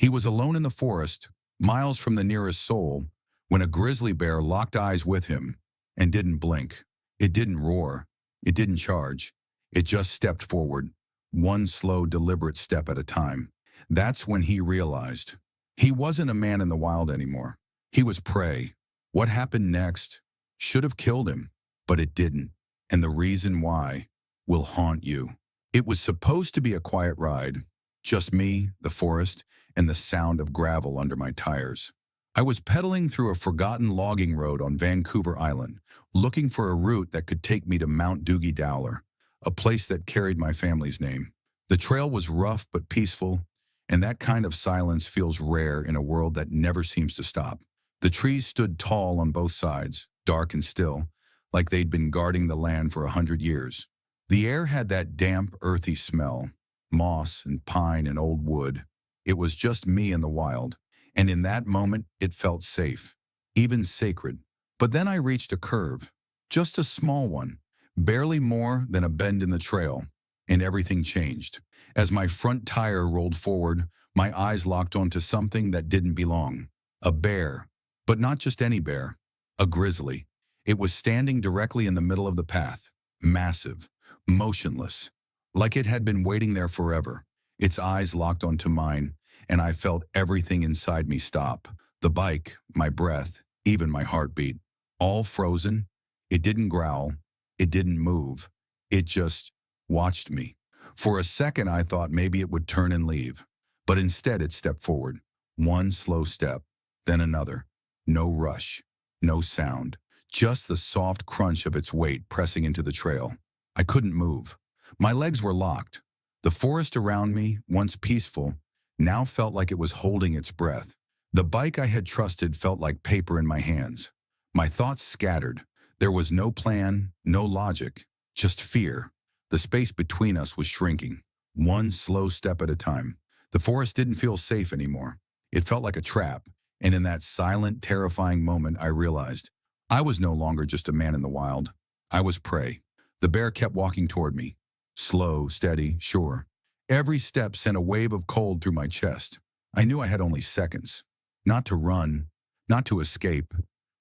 He was alone in the forest, miles from the nearest soul, when a grizzly bear locked eyes with him and didn't blink. It didn't roar. It didn't charge. It just stepped forward, one slow, deliberate step at a time. That's when he realized he wasn't a man in the wild anymore. He was prey. What happened next should have killed him, but it didn't. And the reason why will haunt you. It was supposed to be a quiet ride, just me, the forest, and the sound of gravel under my tires. I was pedaling through a forgotten logging road on Vancouver Island, looking for a route that could take me to Mount Doogie Dowler, a place that carried my family's name. The trail was rough but peaceful, and that kind of silence feels rare in a world that never seems to stop. The trees stood tall on both sides, dark and still, like they'd been guarding the land for 100 years. The air had that damp, earthy smell, moss and pine and old wood. It was just me and the wild, and in that moment it felt safe, even sacred. But then I reached a curve, just a small one, barely more than a bend in the trail, and everything changed. As my front tire rolled forward, my eyes locked onto something that didn't belong. A bear, but not just any bear, a grizzly. It was standing directly in the middle of the path, massive, motionless, like it had been waiting there forever. Its eyes locked onto mine, and I felt everything inside me stop. The bike, my breath, even my heartbeat, all frozen. It didn't growl. It didn't move. It just watched me. For a second, I thought maybe it would turn and leave, but instead it stepped forward. One slow step, then another. No rush, no sound, just the soft crunch of its weight pressing into the trail. I couldn't move. My legs were locked. The forest around me, once peaceful, now felt like it was holding its breath. The bike I had trusted felt like paper in my hands. My thoughts scattered. There was no plan, no logic, just fear. The space between us was shrinking, one slow step at a time. The forest didn't feel safe anymore. It felt like a trap, and in that silent, terrifying moment I realized I was no longer just a man in the wild. I was prey. The bear kept walking toward me. Slow, steady, sure. Every step sent a wave of cold through my chest. I knew I had only seconds. Not to run, not to escape,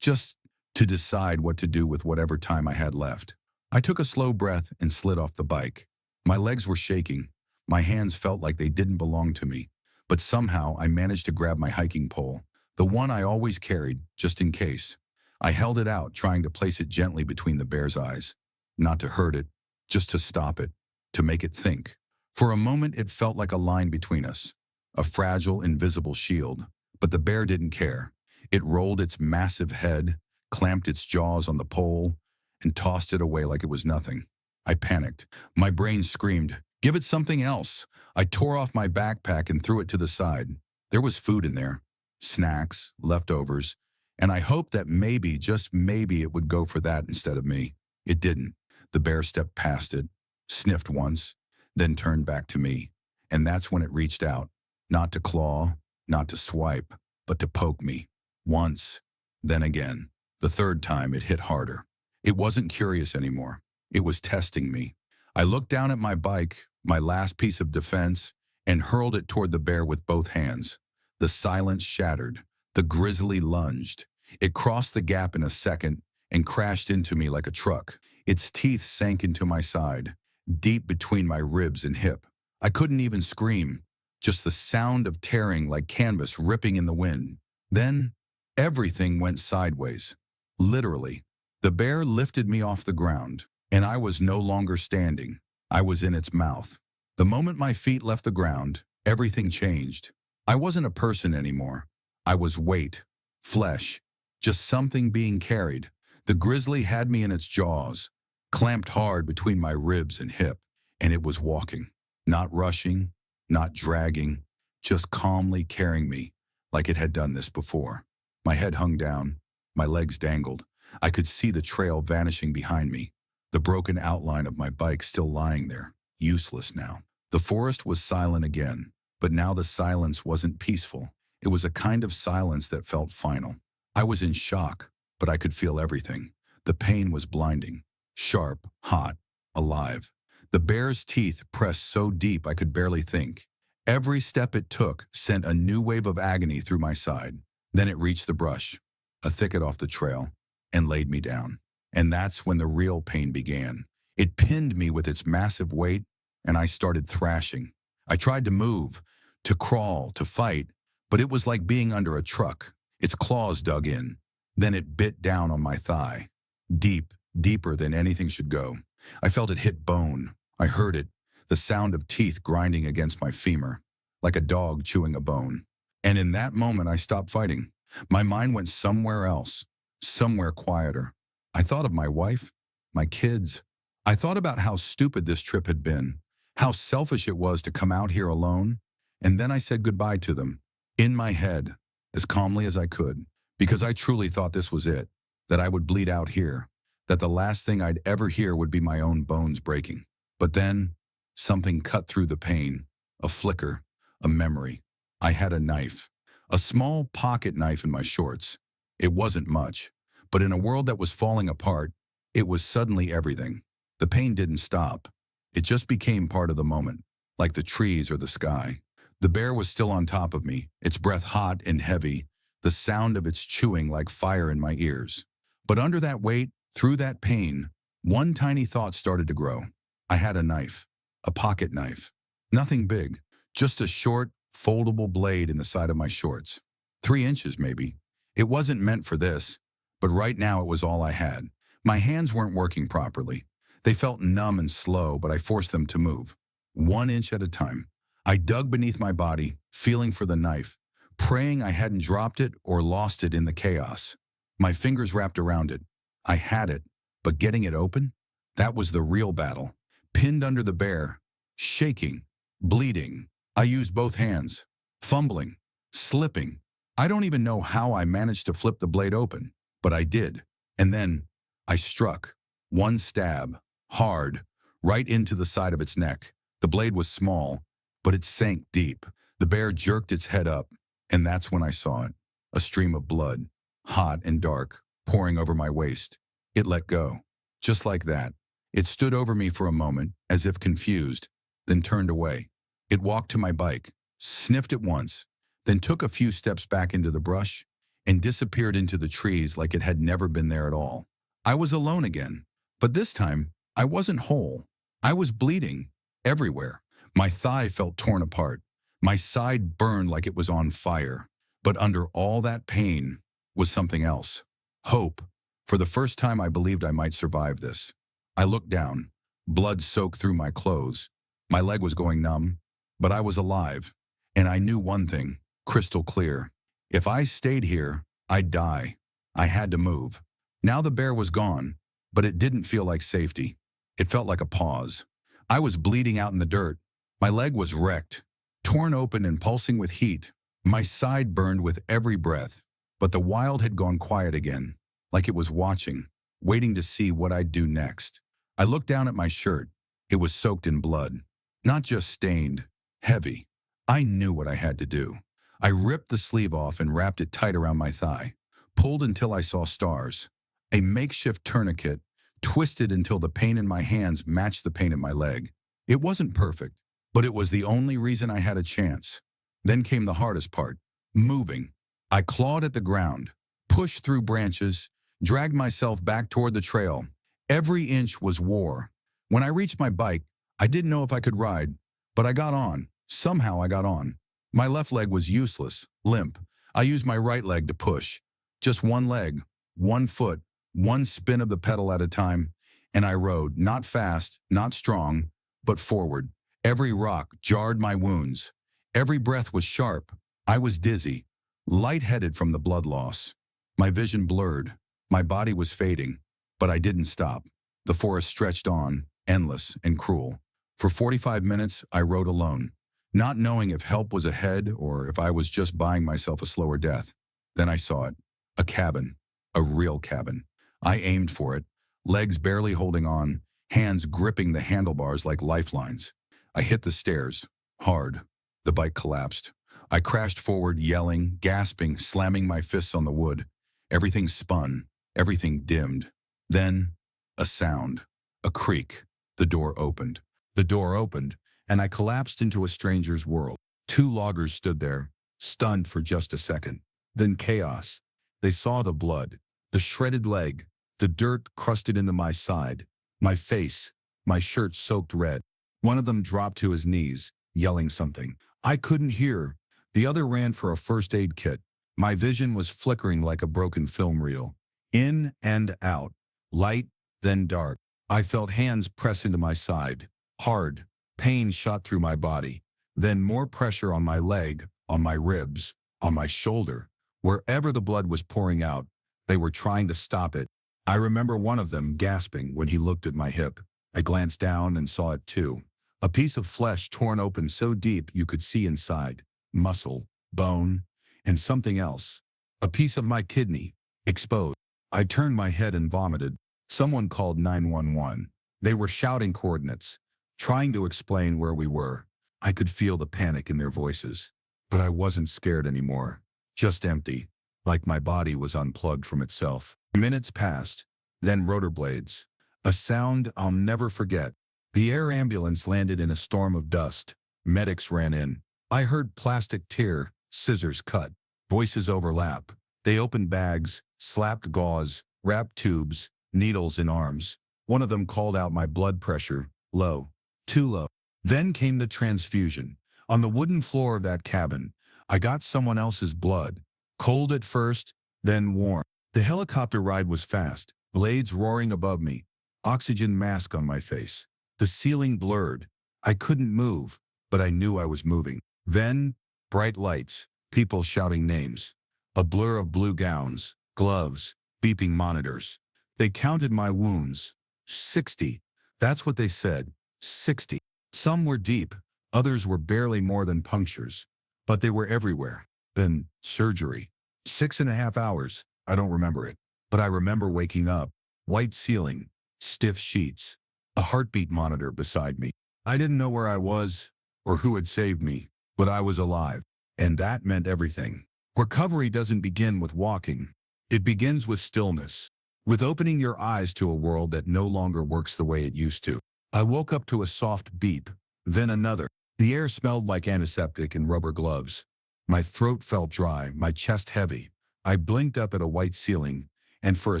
just to decide what to do with whatever time I had left. I took a slow breath and slid off the bike. My legs were shaking. My hands felt like they didn't belong to me. But somehow I managed to grab my hiking pole, the one I always carried, just in case. I held it out, trying to place it gently between the bear's eyes. Not to hurt it, just to stop it, to make it think. For a moment it felt like a line between us, a fragile, invisible shield. But the bear didn't care. It rolled its massive head, clamped its jaws on the pole, and tossed it away like it was nothing. I panicked. My brain screamed, "Give it something else." I tore off my backpack and threw it to the side. There was food in there, snacks, leftovers, and I hoped that maybe, just maybe, it would go for that instead of me. It didn't. The bear stepped past it, sniffed once, then turned back to me. And that's when it reached out, not to claw, not to swipe, but to poke me. Once, then again. The third time it hit harder. It wasn't curious anymore. It was testing me. I looked down at my bike, my last piece of defense, and hurled it toward the bear with both hands. The silence shattered. The grizzly lunged. It crossed the gap in a second and crashed into me like a truck. Its teeth sank into my side, deep between my ribs and hip. I couldn't even scream, just the sound of tearing like canvas ripping in the wind. Then, everything went sideways. Literally. The bear lifted me off the ground, and I was no longer standing. I was in its mouth. The moment my feet left the ground, everything changed. I wasn't a person anymore. I was weight, flesh, just something being carried. The grizzly had me in its jaws, clamped hard between my ribs and hip, and it was walking. Not rushing, not dragging, just calmly carrying me like it had done this before. My head hung down, my legs dangled. I could see the trail vanishing behind me, the broken outline of my bike still lying there, useless now. The forest was silent again, but now the silence wasn't peaceful. It was a kind of silence that felt final. I was in shock, but I could feel everything. The pain was blinding, sharp, hot, alive. The bear's teeth pressed so deep I could barely think. Every step it took sent a new wave of agony through my side. Then it reached the brush, a thicket off the trail, and laid me down. And that's when the real pain began. It pinned me with its massive weight, and I started thrashing. I tried to move, to crawl, to fight, but it was like being under a truck. Its claws dug in. Then it bit down on my thigh. Deep, deeper than anything should go. I felt it hit bone. I heard it, the sound of teeth grinding against my femur, like a dog chewing a bone. And in that moment, I stopped fighting. My mind went somewhere else, somewhere quieter. I thought of my wife, my kids. I thought about how stupid this trip had been, how selfish it was to come out here alone. And then I said goodbye to them, in my head, as calmly as I could, because I truly thought this was it, that I would bleed out here, that the last thing I'd ever hear would be my own bones breaking. But then, something cut through the pain, a flicker, a memory. I had a knife, a small pocket knife in my shorts. It wasn't much, but in a world that was falling apart, it was suddenly everything. The pain didn't stop. It just became part of the moment, like the trees or the sky. The bear was still on top of me, its breath hot and heavy, the sound of its chewing like fire in my ears. But under that weight, through that pain, one tiny thought started to grow. I had a knife, a pocket knife. Nothing big, just a short, foldable blade in the side of my shorts. 3 inches, maybe. It wasn't meant for this, but right now it was all I had. My hands weren't working properly. They felt numb and slow, but I forced them to move. 1 inch at a time. I dug beneath my body, feeling for the knife, praying I hadn't dropped it or lost it in the chaos. My fingers wrapped around it. I had it, but getting it open? That was the real battle. Pinned under the bear, shaking, bleeding. I used both hands, fumbling, slipping. I don't even know how I managed to flip the blade open, but I did. And then I struck. One stab, hard, right into the side of its neck. The blade was small, but it sank deep. The bear jerked its head up, and that's when I saw it. A stream of blood, hot and dark, pouring over my waist. It let go. Just like that. It stood over me for a moment, as if confused, then turned away. It walked to my bike, sniffed it once, then took a few steps back into the brush and disappeared into the trees like it had never been there at all. I was alone again, but this time I wasn't whole. I was bleeding everywhere. My thigh felt torn apart. My side burned like it was on fire. But under all that pain was something else. Hope. For the first time, I believed I might survive this. I looked down, blood soaked through my clothes. My leg was going numb, but I was alive. And I knew one thing, crystal clear. If I stayed here, I'd die. I had to move. Now the bear was gone, but it didn't feel like safety. It felt like a pause. I was bleeding out in the dirt. My leg was wrecked, torn open and pulsing with heat. My side burned with every breath, but the wild had gone quiet again, like it was watching, waiting to see what I'd do next. I looked down at my shirt. It was soaked in blood, not just stained, heavy. I knew what I had to do. I ripped the sleeve off and wrapped it tight around my thigh, pulled until I saw stars. A makeshift tourniquet, twisted until the pain in my hands matched the pain in my leg. It wasn't perfect, but it was the only reason I had a chance. Then came the hardest part, moving. I clawed at the ground, pushed through branches, dragged myself back toward the trail. Every inch was war. When I reached my bike, I didn't know if I could ride, but I got on. Somehow I got on. My left leg was useless, limp. I used my right leg to push. Just one leg, one foot, one spin of the pedal at a time, and I rode, not fast, not strong, but forward. Every rock jarred my wounds. Every breath was sharp. I was dizzy, lightheaded from the blood loss. My vision blurred. My body was fading, but I didn't stop. The forest stretched on, endless and cruel. For 45 minutes, I rode alone, not knowing if help was ahead or if I was just buying myself a slower death. Then I saw it. A cabin. A real cabin. I aimed for it, legs barely holding on, hands gripping the handlebars like lifelines. I hit the stairs, hard. The bike collapsed. I crashed forward, yelling, gasping, slamming my fists on the wood. Everything spun, everything dimmed. Then, a sound, a creak. The door opened. The door opened, and I collapsed into a stranger's world. 2 loggers stood there, stunned for just a second. Then chaos. They saw the blood, the shredded leg, the dirt crusted into my side, my face, my shirt soaked red. One of them dropped to his knees, yelling something. I couldn't hear. The other ran for a first aid kit. My vision was flickering like a broken film reel. In and out. Light, then dark. I felt hands press into my side. Hard. Pain shot through my body. Then more pressure on my leg, on my ribs, on my shoulder. Wherever the blood was pouring out, they were trying to stop it. I remember one of them gasping when he looked at my hip. I glanced down and saw it too. A piece of flesh torn open so deep you could see inside. Muscle, bone, and something else. A piece of my kidney, exposed. I turned my head and vomited. Someone called 911. They were shouting coordinates, trying to explain where we were. I could feel the panic in their voices. But I wasn't scared anymore. Just empty, like my body was unplugged from itself. Minutes passed, then rotor blades. A sound I'll never forget. The air ambulance landed in a storm of dust. Medics ran in. I heard plastic tear, scissors cut. Voices overlap. They opened bags, slapped gauze, wrapped tubes, needles in arms. One of them called out my blood pressure, low, too low. Then came the transfusion. On the wooden floor of that cabin, I got someone else's blood. Cold at first, then warm. The helicopter ride was fast, blades roaring above me, oxygen mask on my face. The ceiling blurred. I couldn't move, but I knew I was moving. Then, bright lights, people shouting names. A blur of blue gowns, gloves, beeping monitors. They counted my wounds. 60. That's what they said. 60. Some were deep, others were barely more than punctures. But they were everywhere. Then, surgery. 6.5 hours. I don't remember it. But I remember waking up. White ceiling. Stiff sheets. A heartbeat monitor beside me. I didn't know where I was or who had saved me, but I was alive. And that meant everything. Recovery doesn't begin with walking. It begins with stillness. With opening your eyes to a world that no longer works the way it used to. I woke up to a soft beep, then another. The air smelled like antiseptic and rubber gloves. My throat felt dry, my chest heavy. I blinked up at a white ceiling, and for a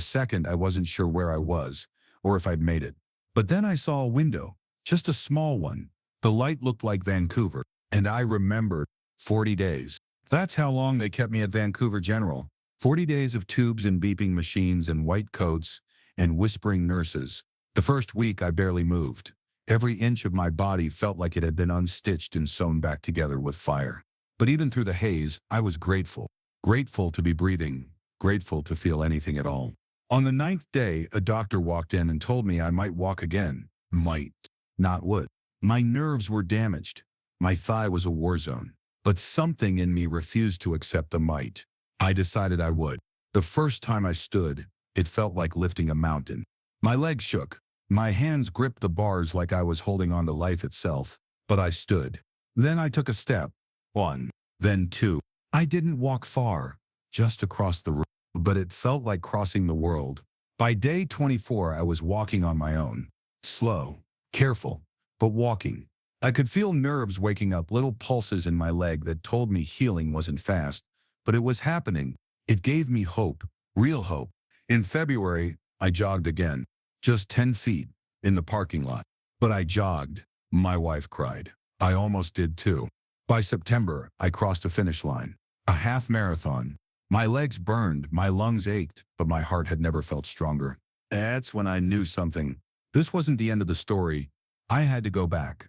second I wasn't sure where I was, or if I'd made it. But then I saw a window, just a small one. The light looked like Vancouver, and I remembered 40 days. That's how long they kept me at Vancouver General. 40 days of tubes and beeping machines and white coats and whispering nurses. The first week I barely moved. Every inch of my body felt like it had been unstitched and sewn back together with fire. But even through the haze, I was grateful. Grateful to be breathing. Grateful to feel anything at all. On the 9th day, a doctor walked in and told me I might walk again. Might, not would. My nerves were damaged. My thigh was a war zone. But something in me refused to accept the might. I decided I would. The first time I stood, it felt like lifting a mountain. My legs shook. My hands gripped the bars like I was holding on to life itself. But I stood. Then I took a step. 1. Then 2. I didn't walk far, just across the room. But it felt like crossing the world. By day 24, I was walking on my own. Slow, careful, but walking. I could feel nerves waking up, little pulses in my leg that told me healing wasn't fast. But it was happening. It gave me hope, real hope. In February, I jogged again. Just 10 feet, in the parking lot. But I jogged. My wife cried. I almost did too. By September, I crossed a finish line. A half marathon. My legs burned, my lungs ached, but my heart had never felt stronger. That's when I knew something. This wasn't the end of the story. I had to go back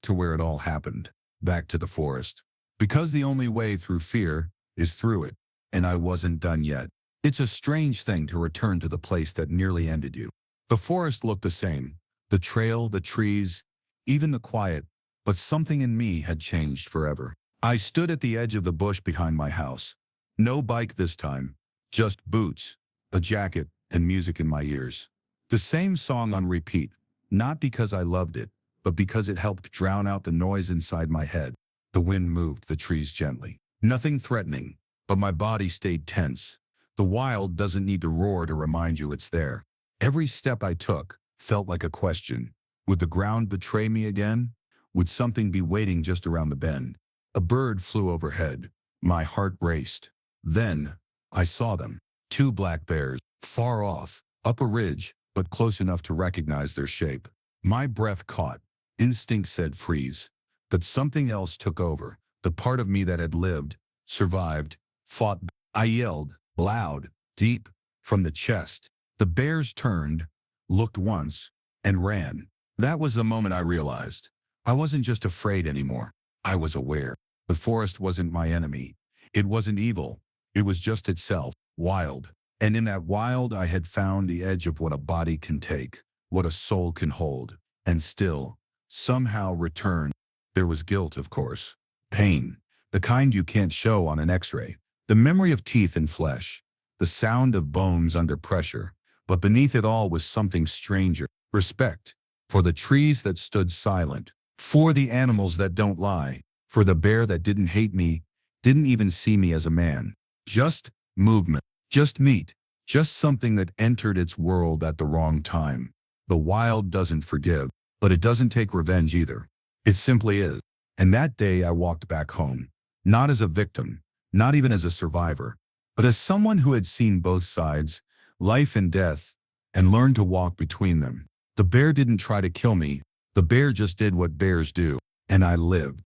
to where it all happened, back to the forest. Because the only way through fear is through it, and I wasn't done yet. It's a strange thing to return to the place that nearly ended you. The forest looked the same, the trail, the trees, even the quiet, but something in me had changed forever. I stood at the edge of the bush behind my house. No bike this time, just boots, a jacket, and music in my ears. The same song on repeat, not because I loved it, but because it helped drown out the noise inside my head. The wind moved the trees gently. Nothing threatening, but my body stayed tense. The wild doesn't need to roar to remind you it's there. Every step I took felt like a question. Would the ground betray me again? Would something be waiting just around the bend? A bird flew overhead. My heart raced. Then, I saw them. Two black bears, far off, up a ridge, but close enough to recognize their shape. My breath caught. Instinct said freeze. But something else took over. The part of me that had lived, survived, fought. I yelled, loud, deep, from the chest. The bears turned, looked once, and ran. That was the moment I realized. I wasn't just afraid anymore. I was aware. The forest wasn't my enemy. It wasn't evil. It was just itself, wild. And in that wild, I had found the edge of what a body can take, what a soul can hold, and still, somehow return. There was guilt, of course. Pain, the kind you can't show on an x-ray. The memory of teeth and flesh. The sound of bones under pressure. But beneath it all was something stranger. Respect. For the trees that stood silent. For the animals that don't lie. For the bear that didn't hate me, didn't even see me as a man. Just movement. Just meat. Just something that entered its world at the wrong time. The wild doesn't forgive, but it doesn't take revenge either. It simply is. And that day I walked back home. Not as a victim, not even as a survivor, but as someone who had seen both sides, life and death, and learned to walk between them. The bear didn't try to kill me. The bear just did what bears do. And I lived.